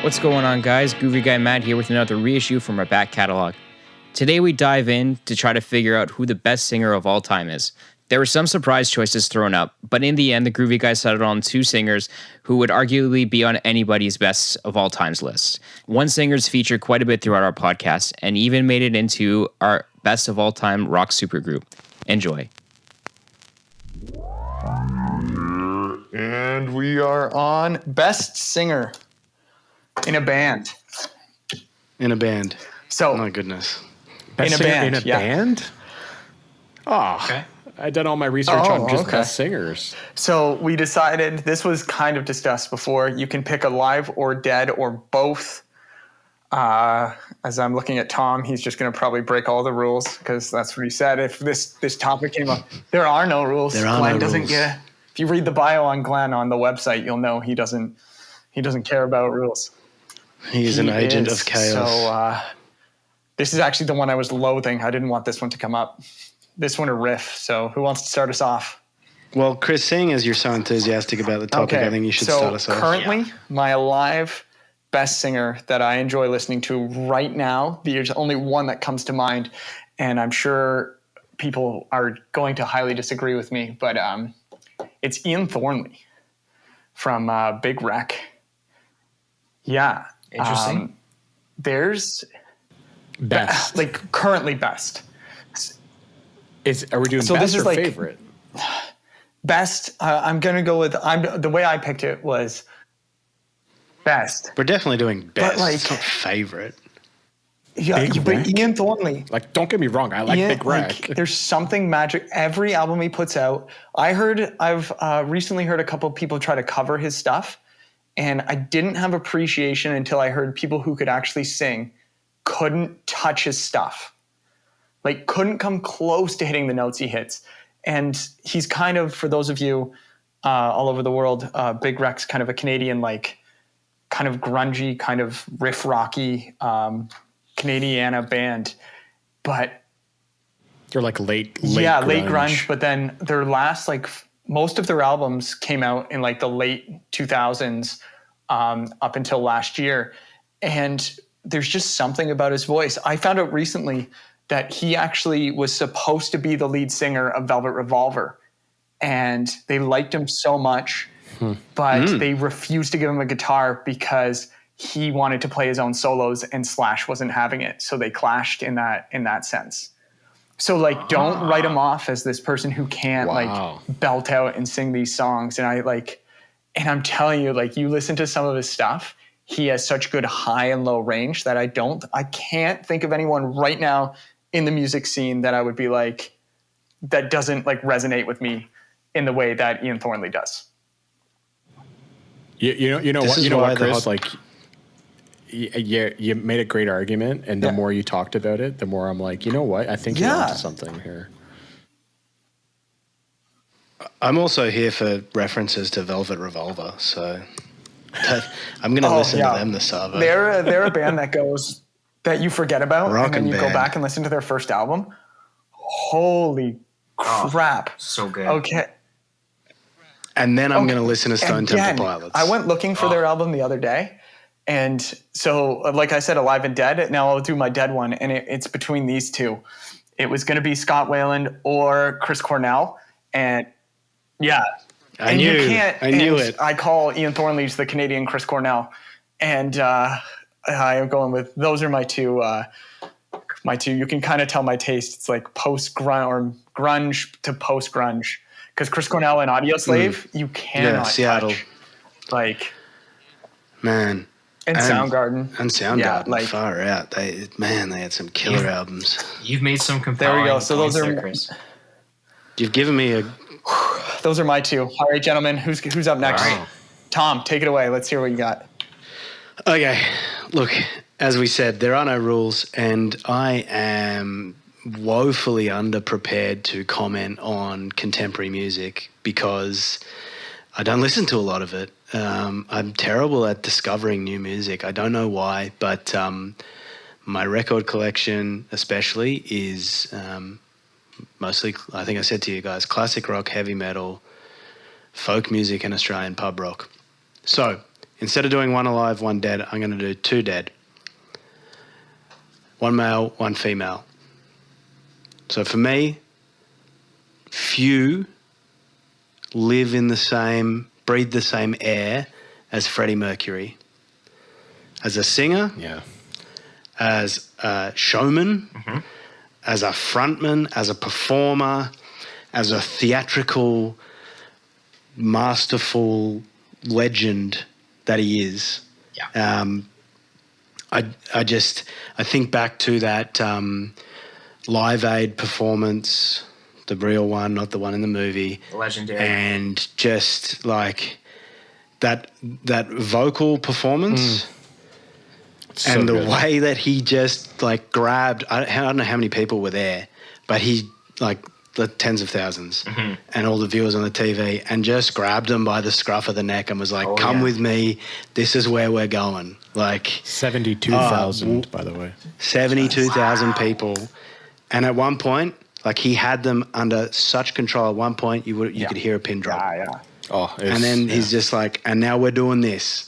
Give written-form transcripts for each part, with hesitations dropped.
What's going on, guys? Groovy Guy Matt here with another reissue from our back catalog. Today we dive in to try to figure out who the best singer of all time is. There were some surprise choices thrown up, but in the end, the Groovy Guys settled on two singers who would arguably be on anybody's best of all times list. One singer's featured quite a bit throughout our podcast and even made it into our best of all time rock supergroup. Enjoy. And we are on Best Singer in a Band. In a band. So, my goodness. Best singer in a band? Oh, okay. I did all my research on just best singers. So we decided, this was kind of discussed before, you can pick alive or dead or both. As I'm looking at Tom, he's just going to probably break all the rules because that's what he said. If this topic came up, there are no rules. Glenn doesn't get. If you read the bio on Glenn on the website, you'll know he doesn't care about rules. He is an agent of chaos. So this is actually the one I was loathing. I didn't want this one to come up. This one a riff. So who wants to start us off? Well, Chris, seeing as you're so enthusiastic about the topic, I think you should start us off. So currently, my alive best singer that I enjoy listening to right now, there's only one that comes to mind, and I'm sure people are going to highly disagree with me, but it's Ian Thornley from Big Wreck. Yeah. Interesting. There's best. Currently best. Are we doing so best this is or favorite? Best. I'm going to go with, the way I picked it was best. We're definitely doing best. But it's not favorite. Yeah, but Ian Thornley. Don't get me wrong. I like Big Wreck. There's something magic. Every album he puts out. I've recently heard a couple of people try to cover his stuff, and I didn't have appreciation until I heard people who could actually sing couldn't touch his stuff. Couldn't come close to hitting the notes he hits. And he's kind of, for those of you all over the world, Big Wreck's kind of a Canadian, kind of grungy, kind of riff rocky Canadiana band. But they're late grunge. Yeah, late grunge. But then their last, most of their albums came out in the late 2000s up until last year. And there's just something about his voice. I found out recently that he actually was supposed to be the lead singer of Velvet Revolver. And they liked him so much, but they refused to give him a guitar because he wanted to play his own solos and Slash wasn't having it. So they clashed in that sense. So don't write him off as this person who can't belt out and sing these songs. And I'm telling you, you listen to some of his stuff, he has such good high and low range that I can't think of anyone right now in the music scene that I would be that doesn't resonate with me in the way that Ian Thornley does. You know what, Chris? You made a great argument, and the more you talked about it, the more I'm you know what? I think you're onto something here. I'm also here for references to Velvet Revolver, so I'm going to listen to them this summer. They're a band that you forget about, and then you go back and listen to their first album. Holy crap. So good. Okay. And then I'm going to listen to Stone Temple Pilots. I went looking for their album the other day. And so, like I said, Alive and Dead. Now I'll do my dead one. And it's between these two. It was going to be Scott Weiland or Chris Cornell. And yeah. I knew it. I call Ian Thornley the Canadian Chris Cornell. And I am going with, those are my two. You can kind of tell my taste. It's post-grunge or grunge to post-grunge. Because Chris Cornell and Audioslave, you cannot Seattle. touch. Man. And Soundgarden. And Soundgarden, far out. They had some killer albums. You've made some compelling There we go. So those are, Chris. You've given me those are my two. All right, gentlemen, who's up next? Right. Tom, take it away. Let's hear what you got. Okay. Look, as we said, there are no rules, and I am woefully underprepared to comment on contemporary music because I don't listen to a lot of it. I'm terrible at discovering new music. I don't know why, but my record collection especially is mostly, I think I said to you guys, classic rock, heavy metal, folk music, and Australian pub rock. So instead of doing one alive, one dead, I'm going to do two dead. One male, one female. So for me, few live in the same, breathe the same air as Freddie Mercury. As a singer, as a showman, as a frontman, as a performer, as a theatrical, masterful legend that he is. Yeah. I think back to that Live Aid performance, the real one, not the one in the movie. Legendary. And just like that vocal performance and the way that he just like grabbed, I don't know how many people were there, but he like the tens of thousands and all the viewers on the TV and just grabbed them by the scruff of the neck and was like, come with me. This is where we're going. Like 72,000, by the way. 72,000 people. And at one point, like he had them under such control. At one point, you could hear a pin drop. Oh, and then he's just like, and now we're doing this.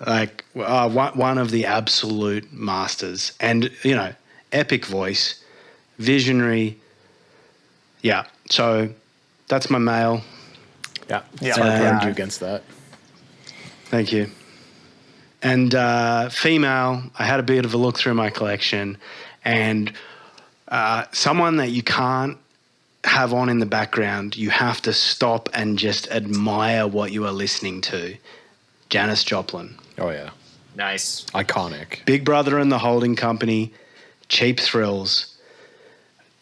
Like one of the absolute masters. And, you know, epic voice, visionary. Yeah. So that's my male. Yeah. It's hard to argue against that. Thank you. And female, I had a bit of a look through my collection, and someone that you can't have on in the background, you have to stop and just admire what you are listening to. Janis Joplin. Oh, yeah. Nice. Iconic. Big Brother and the Holding Company, Cheap Thrills.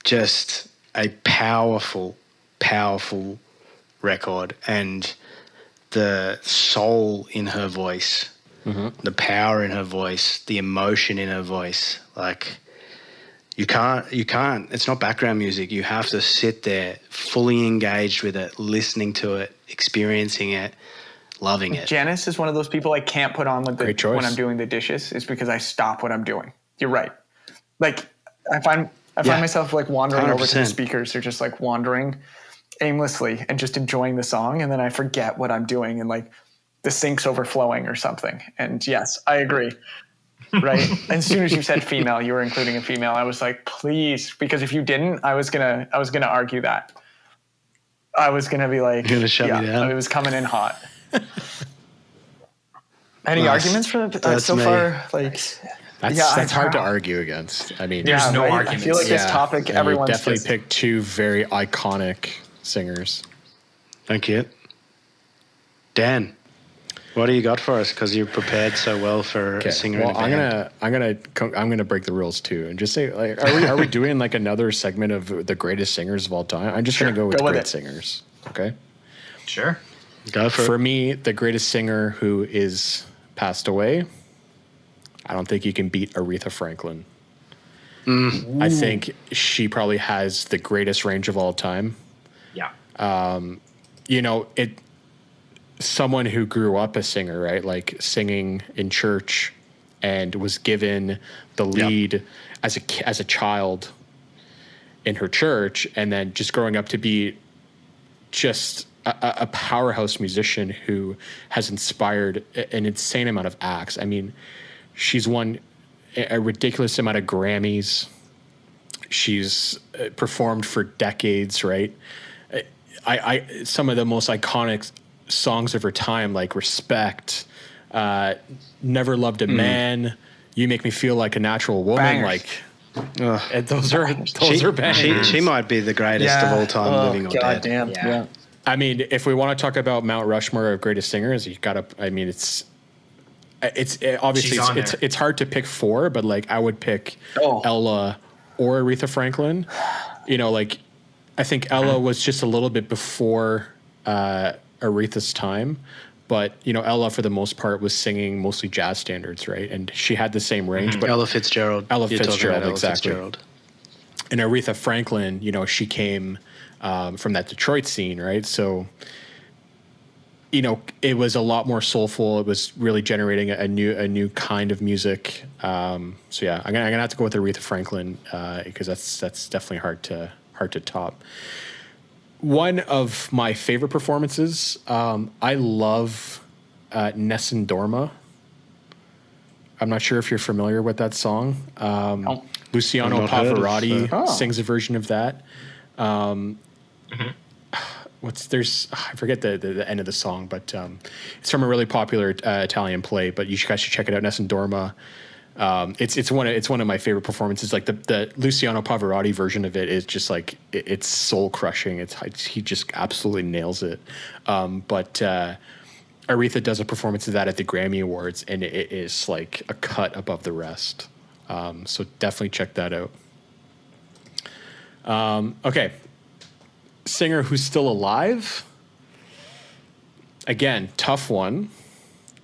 Just a powerful, powerful record. And the soul in her voice, the power in her voice, the emotion in her voice. Like, you can't, it's not background music. You have to sit there fully engaged with it, listening to it, experiencing it, loving it. Janis is one of those people I can't put on with when I'm doing the dishes. Is because I stop what I'm doing. You're right. Like I find myself like wandering 100%. Over to the speakers or just like wandering aimlessly and just enjoying the song, and then I forget what I'm doing and like the sink's overflowing or something. And yes, I agree. Right. As soon as you said female, you were including a female. I was like, please, because if you didn't, I was gonna argue that. I was gonna be like, you're gonna shut me down. It was coming in hot. Any arguments for that so far? Like, that's hard to argue against. I mean, there's no arguments. I feel like this topic, everyone's definitely picked two very iconic singers. Thank you, Dan. What do you got for us? Because you're prepared so well for a singer. Well, I'm gonna break the rules too, and just say, like, are we doing like another segment of the greatest singers of all time? I'm just gonna go with great singers. Okay. Sure. Go for it. For me, the greatest singer who is passed away, I don't think you can beat Aretha Franklin. I think she probably has the greatest range of all time. Yeah. You know, someone who grew up a singer, right? Like singing in church and was given the lead as a child in her church, and then just growing up to be just a powerhouse musician who has inspired an insane amount of acts. I mean, she's won a ridiculous amount of Grammys. She's performed for decades, right? Some of the most iconic songs of her time, like Respect, Never Loved a Man, You Make Me Feel Like a Natural Woman. Bangers. Like, those are bangers. She might be the greatest of all time, living or dead. Damn. Yeah. I mean, if we want to talk about Mount Rushmore of greatest singers, you gotta. I mean, it's obviously it's hard to pick four, but like I would pick Ella or Aretha Franklin. You know, like I think Ella was just a little bit before Aretha's time, but you know, Ella for the most part was singing mostly jazz standards, right? And she had the same range. But Ella Fitzgerald. Exactly. And Aretha Franklin, you know, she came from that Detroit scene, right? So, you know, it was a lot more soulful. It was really generating a new kind of music. So yeah, I'm gonna have to go with Aretha Franklin because that's definitely hard to top. One of my favorite performances, I love Nessun Dorma. I'm not sure if you're familiar with that song. Luciano I've not heard of Pavarotti that. sings a version of that. I forget the end of the song, but it's from a really popular Italian play. But you guys should check it out. Nessun Dorma. It's one of my favorite performances. Like the Luciano Pavarotti version of it is just like it's soul crushing. He just absolutely nails it. But Aretha does a performance of that at the Grammy Awards, and it is like a cut above the rest. So definitely check that out. Okay. Singer who's still alive. Again, tough one.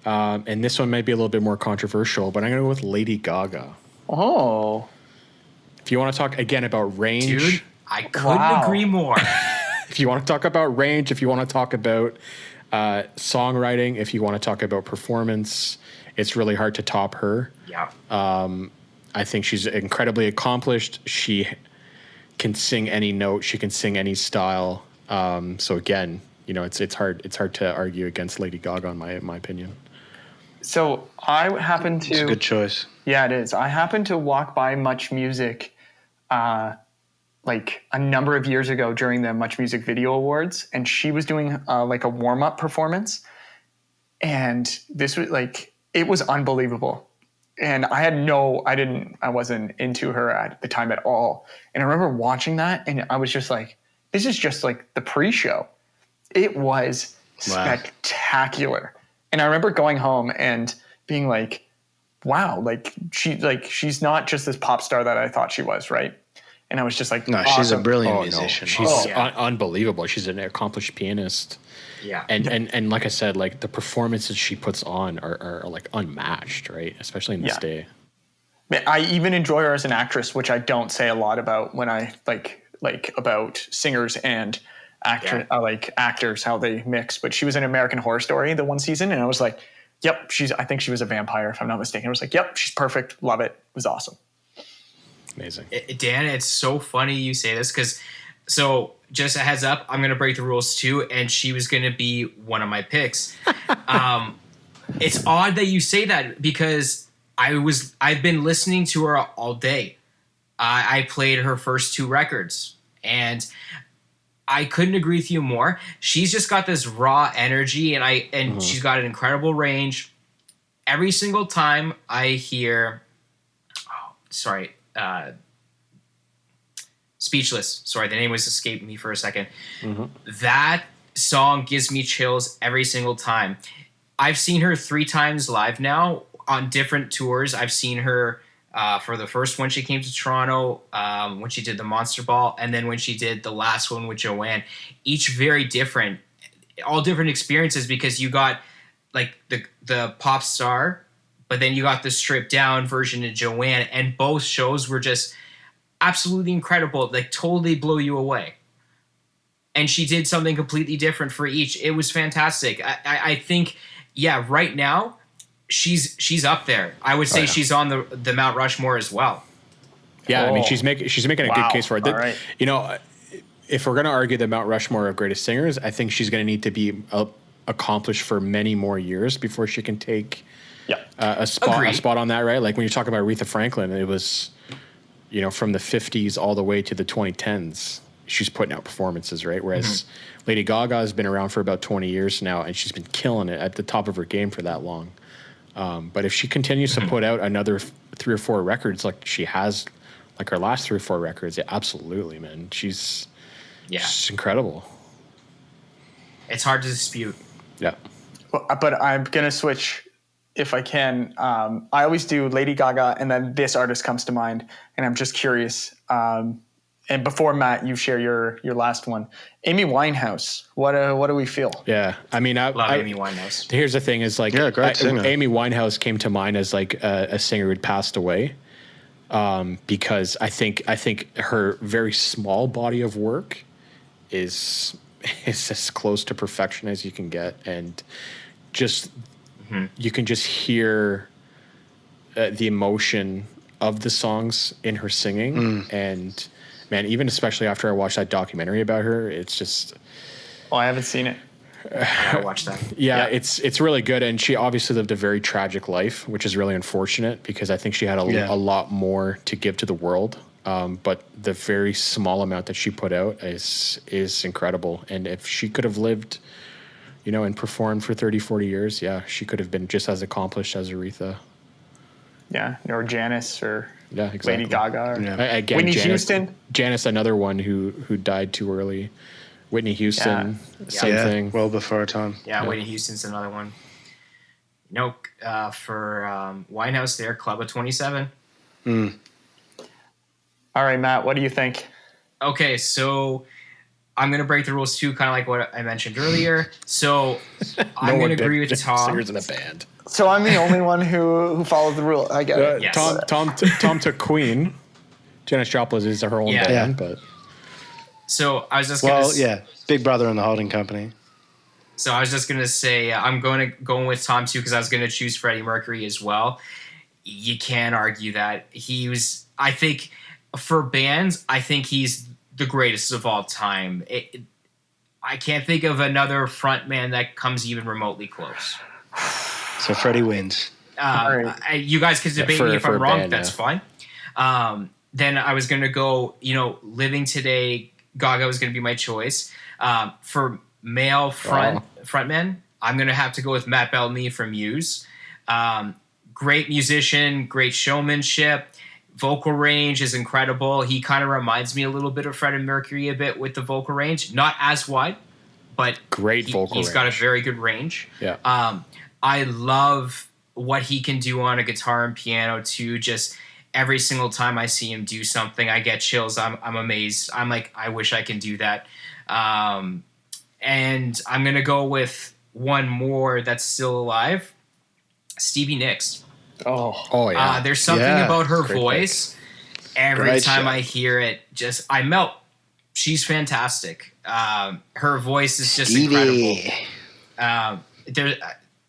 And this one might be a little bit more controversial, but I'm going to go with Lady Gaga. Oh. If you want to talk again about range. Dude, I couldn't agree more. If you want to talk about range, if you want to talk about songwriting, if you want to talk about performance, it's really hard to top her. Yeah. I think she's incredibly accomplished. She can sing any note. She can sing any style. So again, it's hard to argue against Lady Gaga in my opinion. So I happen to... It's a good choice. Yeah, it is. I happened to walk by Much Music like a number of years ago during the Much Music Video Awards, and she was doing like a warm-up performance. And this was like, it was unbelievable. And I wasn't into her at the time at all. And I remember watching that, and I was just like, this is just like the pre-show. It was spectacular. And I remember going home and being like, wow, she's not just this pop star that I thought she was, right? And I was just like, no, awesome. She's a brilliant musician. She's unbelievable. She's an accomplished pianist. Yeah. And like I said, like the performances she puts on are like unmatched, right? Especially in this day. I even enjoy her as an actress, which I don't say a lot about when I like about singers and actors, how they mix. But she was in American Horror Story the one season, and I was like, yep, I think she was a vampire, if I'm not mistaken. I was like, yep, she's perfect. Love it. It was awesome. Amazing. Dan, it's so funny you say this because, so just a heads up, I'm going to break the rules too, and she was going to be one of my picks. It's odd that you say that because I've been listening to her all day. I played her first 2 records, and I couldn't agree with you more. She's just got this raw energy, and she's got an incredible range. Every single time I hear, Speechless. Sorry, the name was escaping me for a second. That song gives me chills every single time. I've seen her 3 times live now on different tours. I've seen her for the first one she came to Toronto, when she did the Monster Ball, and then when she did the last one with Joanne. Each very different, all different experiences, because you got like the pop star, but then you got the stripped down version of Joanne, and both shows were just absolutely incredible, like totally blow you away. And she did something completely different for each. It was fantastic. I think, right now, she's up there. I would say she's on the Mount Rushmore as well. Yeah, I mean, she's making a good case for it. All right. If we're going to argue the Mount Rushmore of greatest singers, I think she's going to need to be accomplished for many more years before she can take a spot on that, right? Like when you talk about Aretha Franklin, it was, from the 50s all the way to the 2010s, she's putting out performances, right? Whereas Lady Gaga has been around for about 20 years now, and she's been killing it at the top of her game for that long. But if she continues to put out another 3 or 4 records like she has, like her last 3 or 4 records, absolutely, man. She's incredible. It's hard to dispute. Yeah. But I'm going to switch if I can. I always do Lady Gaga, and then this artist comes to mind, and I'm just curious. And before, Matt, you share your last one. Amy Winehouse. What do we feel? Yeah. I mean, Love Amy Winehouse. Here's the thing is like, great singer. Amy Winehouse came to mind as like a singer who'd passed away. Because I think her very small body of work is as close to perfection as you can get. And just, you can just hear the emotion of the songs in her singing. And man, even especially after I watched that documentary about her, it's just... Oh, I haven't seen it. I gotta watch that. Yeah, it's really good, and she obviously lived a very tragic life, which is really unfortunate because I think she had a lot more to give to the world. But the very small amount that she put out is incredible, and if she could have lived, and performed for 30, 40 years, she could have been just as accomplished as Aretha. Yeah, or Janice, or exactly. Lady Gaga, or Again, Whitney Janice, Houston. Janice, another one who died too early. Whitney Houston, same thing. Well before our time. Yeah, Whitney Houston's another one. For Winehouse, there, Club of 27. All right, Matt, what do you think? Okay, so I'm going to break the rules too, kind of like what I mentioned earlier. So I'm going to agree with Tom. Singers in a band. So I'm the only one who follows the rule. I get it. Yes. Tom took Queen. Janis Joplin is her own band, but... So I was just going to... Big Brother and the Holding Company. So I was just going to say, I'm going with Tom too, because I was going to choose Freddie Mercury as well. You can't argue that. I think, for bands, I think he's the greatest of all time. I can't think of another frontman that comes even remotely close. So Freddie wins. You guys can debate me if I'm wrong. That's fine. Then I was going to go, Living Today, Gaga was going to be my choice. For male frontmen, I'm going to have to go with Matt Bellamy from Muse. Great musician, great showmanship. Vocal range is incredible. He kind of reminds me a little bit of Freddie Mercury a bit with the vocal range. Not as wide, but he's got a very good range. Yeah. I love what he can do on a guitar and piano too. Just every single time I see him do something, I get chills. I'm amazed. I'm like, I wish I can do that. And I'm going to go with one more that's still alive. Stevie Nicks. Oh yeah. There's something about her voice. Every time I hear it, I melt. She's fantastic. Her voice is just incredible.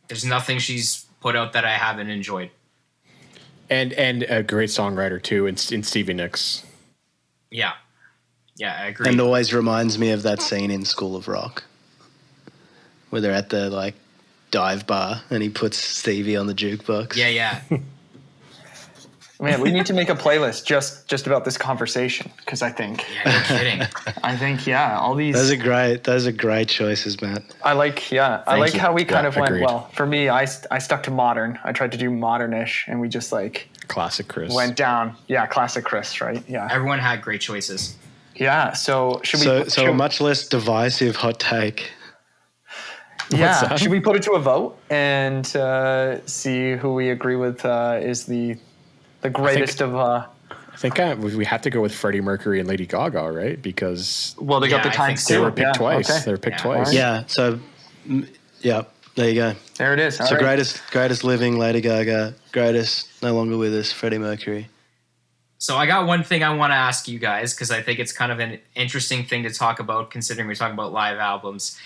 There's nothing she's put out that I haven't enjoyed. And a great songwriter too in Stevie Nicks. Yeah, I agree. And always reminds me of that scene in School of Rock where they're at the dive bar and he puts Stevie on the jukebox. Yeah. Man, we need to make a playlist just about this conversation, because I think. Yeah, you're kidding. I think all these. Those are great choices, Matt. I like how we kind of went. Agreed. Well, for me, I stuck to modern. I tried to do modernish, and we just classic Chris went down. Yeah, classic Chris, right? Yeah. Everyone had great choices. Yeah. So should we? So a much less divisive hot take. Yeah. Should we put it to a vote and see who we agree with is the greatest of? I think we have to go with Freddie Mercury and Lady Gaga, right? Because they got the times too. They were picked twice. Okay. They were picked twice. Yeah. So there you go. There it is. So greatest living, Lady Gaga. Greatest no longer with us, Freddie Mercury. So I got one thing I want to ask you guys, because I think it's kind of an interesting thing to talk about, considering we're talking about live albums.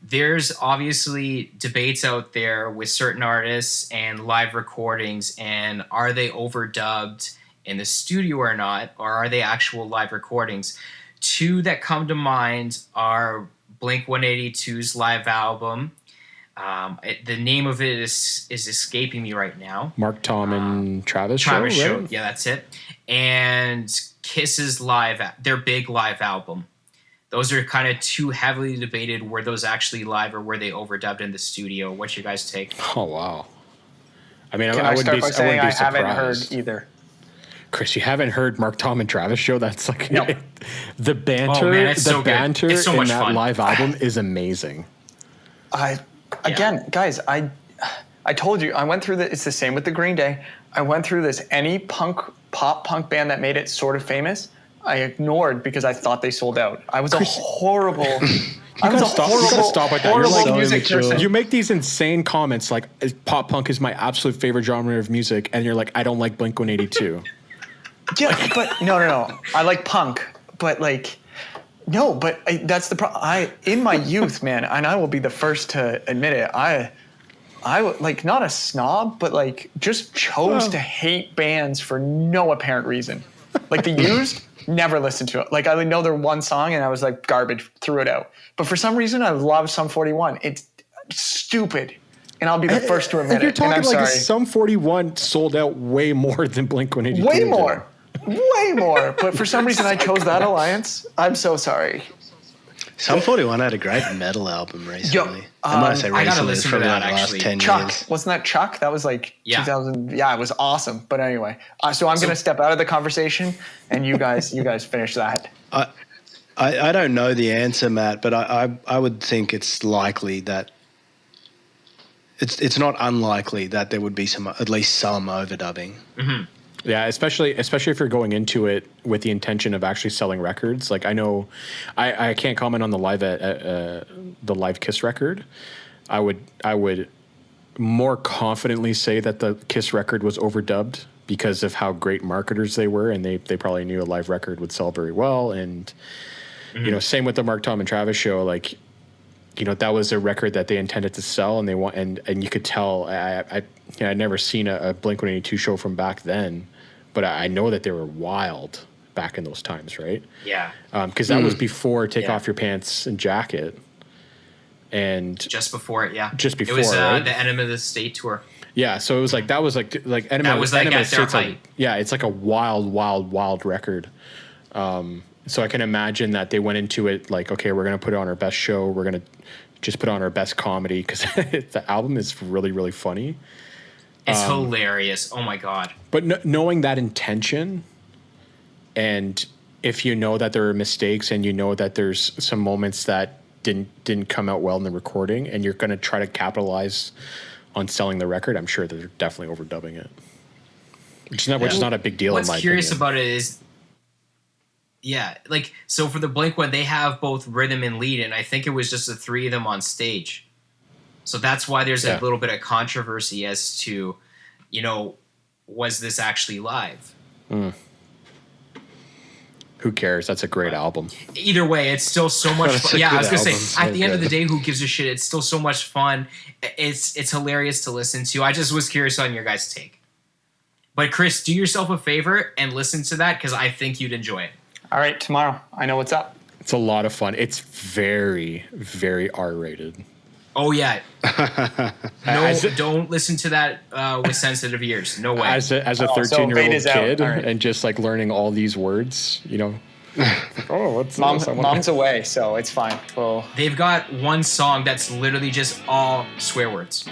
There's obviously debates out there with certain artists and live recordings, and are they overdubbed in the studio or not, or are they actual live recordings? Two that come to mind are Blink-182's live album. The name of it is escaping me right now. Mark Tom and Travis Show, right? Yeah, that's it. And Kiss's their big live album. Those are kind of two heavily debated. Were those actually live or were they overdubbed in the studio? What's your guys' take? Oh, wow. I mean, Can I I start by saying I surprised. haven't heard either? Chris, you haven't heard Mark Tom and Travis Show? That's the banter. Oh, man, it's so good. Banter It's so in much that fun. live album is amazing. Guys, I told you I went through it's the same with the Green Day. I went through this. Any pop punk band that made it sort of famous, I ignored because I thought they sold out. I was a horrible. I was a horrible. Stop with that. You're horrible like music person. You make these insane comments like pop punk is my absolute favorite genre of music, and you're like, I don't like Blink-182. Yeah, but no. I like punk, but no, but that's the problem. In my youth, man, and I will be the first to admit it. I not a snob, but just chose to hate bands for no apparent reason. The Used, Never listened to it. Like, I know their one song and I was like, garbage, threw it out. But for some reason, I love Sum 41. It's stupid. And I'll be the first to admit And you're it. And I'm talking like sorry. Sum 41 sold out way more than Blink-182. Way did. more. Way more. But for some reason, I chose that alliance. I'm so sorry. Sum 41 had a great metal album recently. And when I say I gotta recently, it's listen to probably that, like the last actually. 10 Chuck. years. Wasn't that Chuck? That was like Yeah. 2000. Yeah, it was awesome. But anyway, so I'm going to step out of the conversation and you guys finish that. I don't know the answer, Matt, but I would think it's likely that it's not unlikely that there would be at least some overdubbing. Mm-hmm. Yeah, especially if you're going into it with the intention of actually selling records. Like I know, I can't comment on the live Kiss record. I would more confidently say that the Kiss record was overdubbed because of how great marketers they were, and they probably knew a live record would sell very well. And you know, same with the Mark, Tom, and Travis show. Like, you know, that was a record that they intended to sell, and they want, and you could tell. I'd never seen a Blink-182 show from back then, but I know that they were wild back in those times, right? Yeah. Because that was before Take Off Your Pants and Jacket, and Just before it, yeah. Just before, it was right? the Enema of the State tour. yeah. So it was like that was like Enema. That was like Enema at their State's like, height. yeah, it's like a wild record. So I can imagine that they went into it like, okay, we're gonna put on our best show. We're gonna just put on our best comedy because the album is really, really funny. It's hilarious. Oh my god. But knowing that intention, and if you know that there are mistakes, and you know that there's some moments that didn't come out well in the recording, and you're going to try to capitalize on selling the record, I'm sure that they're definitely overdubbing it. Which is not a big deal. What's in my curious opinion. about it is, yeah, like, so for the Blink one, they have both rhythm and lead, and I think it was just the three of them on stage. So that's why there's a little bit of controversy as to, you know, was this actually live? Who cares? That's a great album. Either way, it's still so much That's fun. a Yeah, I good was going to album. say, at the end of the Okay. day, who gives a shit? It's still so much fun. It's hilarious to listen to. I just was curious on your guys' take. But Chris, do yourself a favor and listen to that because I think you'd enjoy it. All right, tomorrow. I know what's up. It's a lot of fun. It's very, very R-rated. Oh, yeah. No, don't listen to that with sensitive ears. No way. As a so 13-year-old beta's out. kid, All right. and just like learning all these words, you know. Oh, what's this? Mom's away, so it's fine. Well, They've got one song that's literally just all swear words.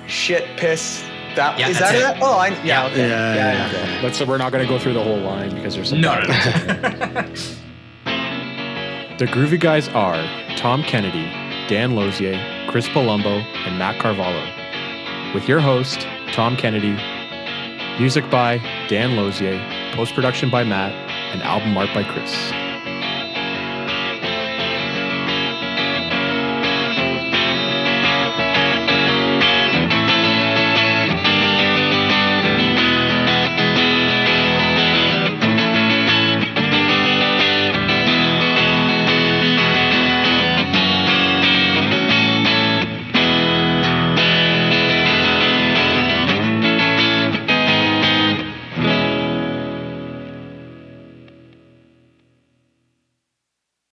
shit, piss. That Yeah, is that's that it. it? Oh, Yeah. okay. Yeah. We're not going to go through the whole line because there's some. No. The Groovy Guys are Tom Kennedy, Dan Lozier, Chris Palumbo, and Matt Carvalho. With your host, Tom Kennedy. Music by Dan Lozier, post-production by Matt, and album art by Chris.